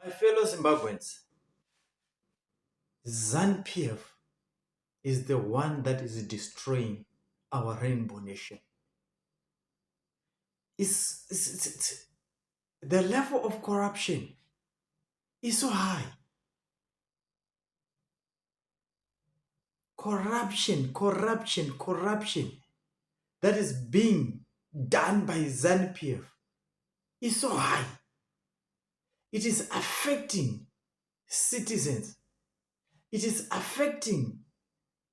My fellow Zimbabweans, ZANU-PF is the one that is destroying our rainbow nation. The level of corruption is so high. Corruption that is being done by ZANU-PF is so high. It is affecting citizens. It is affecting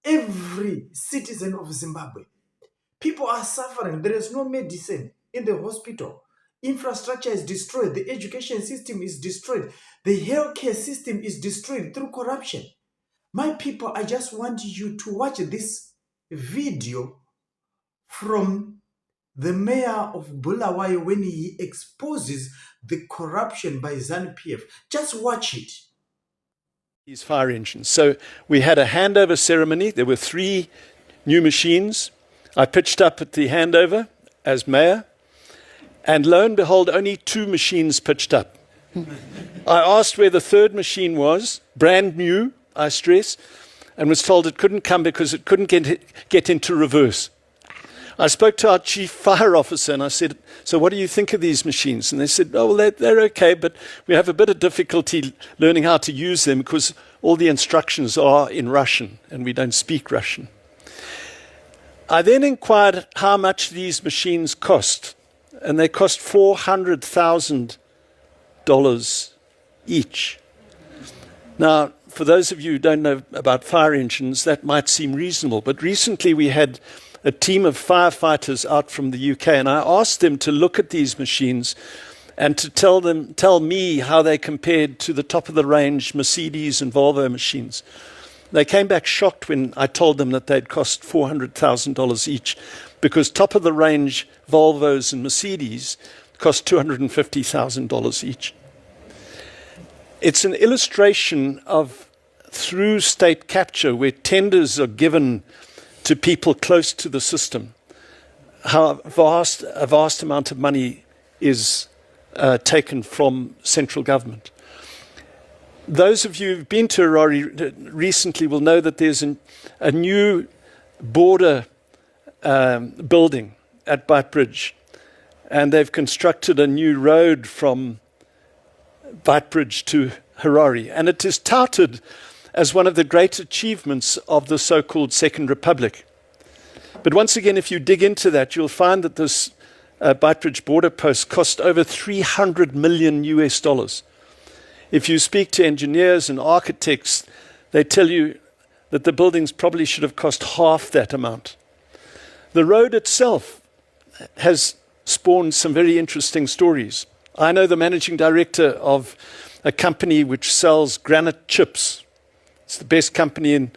every citizen of Zimbabwe. People are suffering. There is no medicine in the hospital. Infrastructure is destroyed. The education system is destroyed. The healthcare system is destroyed through corruption. My people, I just want you to watch this video from the mayor of Bulawayo when he exposes the corruption by ZANU-PF. Just watch it. These fire engines. So we had a handover ceremony. There were 3 new machines. I pitched up at the handover as mayor, and lo and behold, only 2 machines pitched up. I asked where the 3rd machine was, brand new, I stress, and was told it couldn't come because it couldn't get into reverse. I spoke to our chief fire officer and I said, so what do you think of these machines? And they said, oh, well, they're okay, but we have a bit of difficulty learning how to use them because all the instructions are in Russian and we don't speak Russian. I then inquired how much these machines cost, and they cost $400,000 each. Now, for those of you who don't know about fire engines, that might seem reasonable, but recently we had a team of firefighters out from the UK, and I asked them to look at these machines and to tell me how they compared to the top-of-the-range Mercedes and Volvo machines. They came back shocked when I told them that they'd cost $400,000 each, because top-of-the-range Volvos and Mercedes cost $250,000 each. It's an illustration of through state capture, where tenders are given to people close to the system, how a vast amount of money is taken from central government. Those of you who've been to Harare recently will know that there's a new border building at Beitbridge, and they've constructed a new road from Beitbridge to Harare, and it is touted as one of the great achievements of the so-called Second Republic. But once again, if you dig into that, you'll find that this Beitbridge border post cost over $300 million US. If you speak to engineers and architects, they tell you that the buildings probably should have cost half that amount. The road itself has spawned some very interesting stories. I know the managing director of a company which sells granite chips. It's the best company in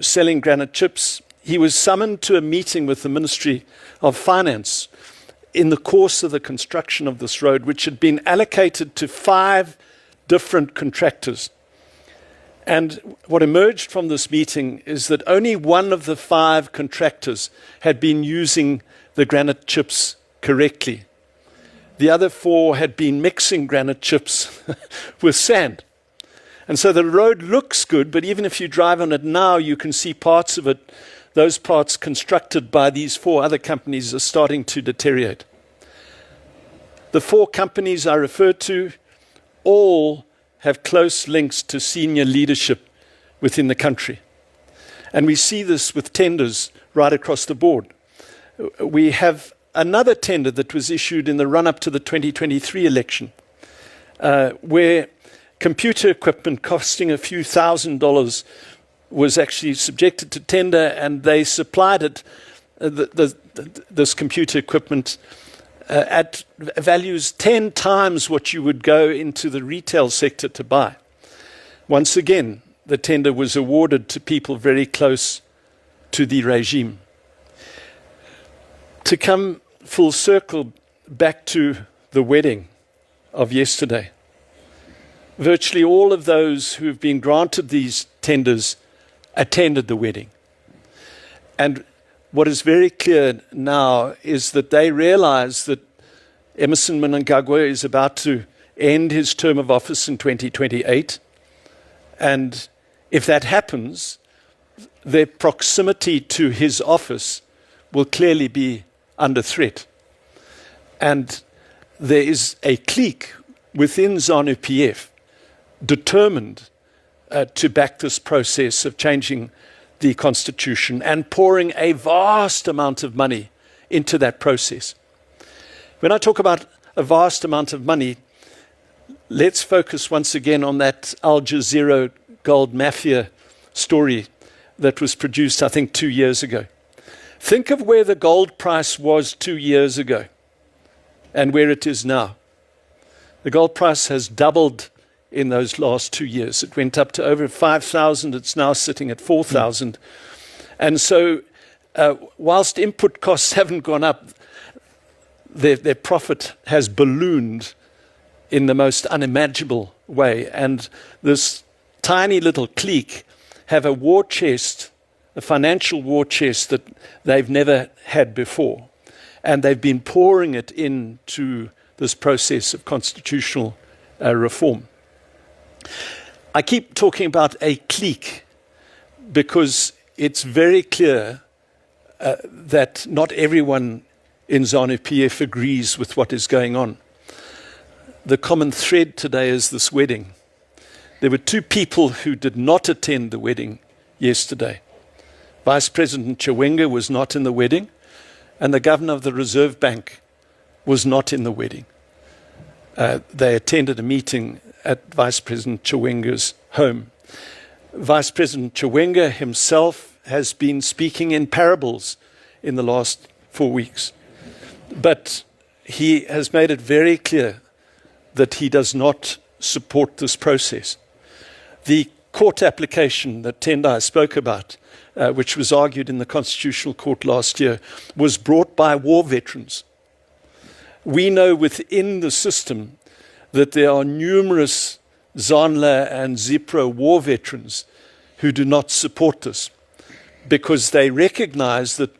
selling granite chips. He was summoned to a meeting with the Ministry of Finance in the course of the construction of this road, which had been allocated to 5 different contractors. And what emerged from this meeting is that only one of the 5 contractors had been using the granite chips correctly. The other 4 had been mixing granite chips with sand. And so the road looks good, but even if you drive on it now, you can see parts of it, those parts constructed by these 4 other companies, are starting to deteriorate. The 4 companies I referred to all have close links to senior leadership within the country. And we see this with tenders right across the board. We have another tender that was issued in the run-up to the 2023 election, where computer equipment costing a few $1,000s was actually subjected to tender, and they supplied it, this computer equipment, at values 10 times what you would go into the retail sector to buy. Once again, the tender was awarded to people very close to the regime. To come full circle back to the wedding of yesterday, virtually all of those who have been granted these tenders attended the wedding. And what is very clear now is that they realize that Emerson Mnangagwa is about to end his term of office in 2028. And if that happens, their proximity to his office will clearly be under threat. And there is a clique within ZANU-PF determined to back this process of changing the constitution and pouring a vast amount of money into that process. When I talk about a vast amount of money, let's focus once again on that Al Jazeera gold mafia story that was produced, I think, 2 years ago. Think of where the gold price was 2 years ago and where it is now. The gold price has doubled in those last 2 years. It went up to over 5,000. It's now sitting at 4,000. And so whilst input costs haven't gone up, their profit has ballooned in the most unimaginable way. And this tiny little clique have a war chest, a financial war chest that they've never had before. And they've been pouring it into this process of constitutional reform. I keep talking about a clique because it's very clear that not everyone in ZANU-PF agrees with what is going on. The common thread today is this wedding. There were 2 people who did not attend the wedding yesterday. Vice President Chiwenga was not in the wedding, and the governor of the Reserve Bank was not in the wedding. They attended a meeting at Vice President Chiwenga's home. Vice President Chiwenga himself has been speaking in parables in the last 4 weeks. But he has made it very clear that he does not support this process. The court application that Tendai spoke about, which was argued in the Constitutional Court last year, was brought by war veterans. We know within the system that there are numerous ZANLA and ZIPRO war veterans who do not support this because they recognize that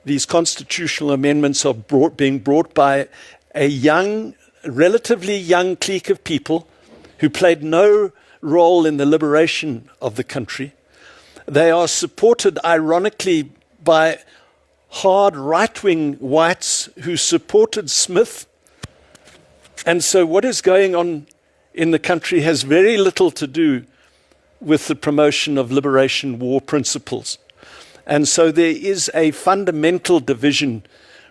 these constitutional amendments are being brought by a young, relatively young clique of people who played no role in the liberation of the country. They are supported, ironically, by hard right-wing whites who supported Smith. And so what is going on in the country has very little to do with the promotion of liberation war principles. And so there is a fundamental division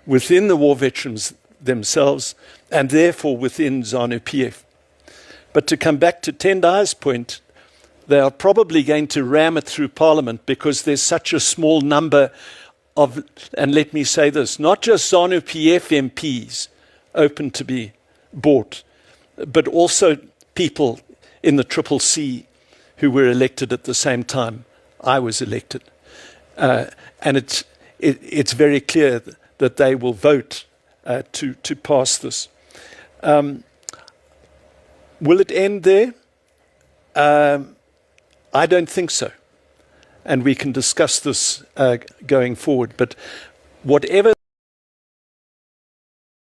within the war veterans themselves and therefore within ZANU-PF. But to come back to Tendai's point, they are probably going to ram it through Parliament because there's such a small number of, and let me say this, not just ZANU-PF MPs open to be bought, but also people in the CCC who were elected at the same time I was elected. And it's very clear that they will vote to pass this. Will it end there? I don't think so. And we can discuss this going forward. But whatever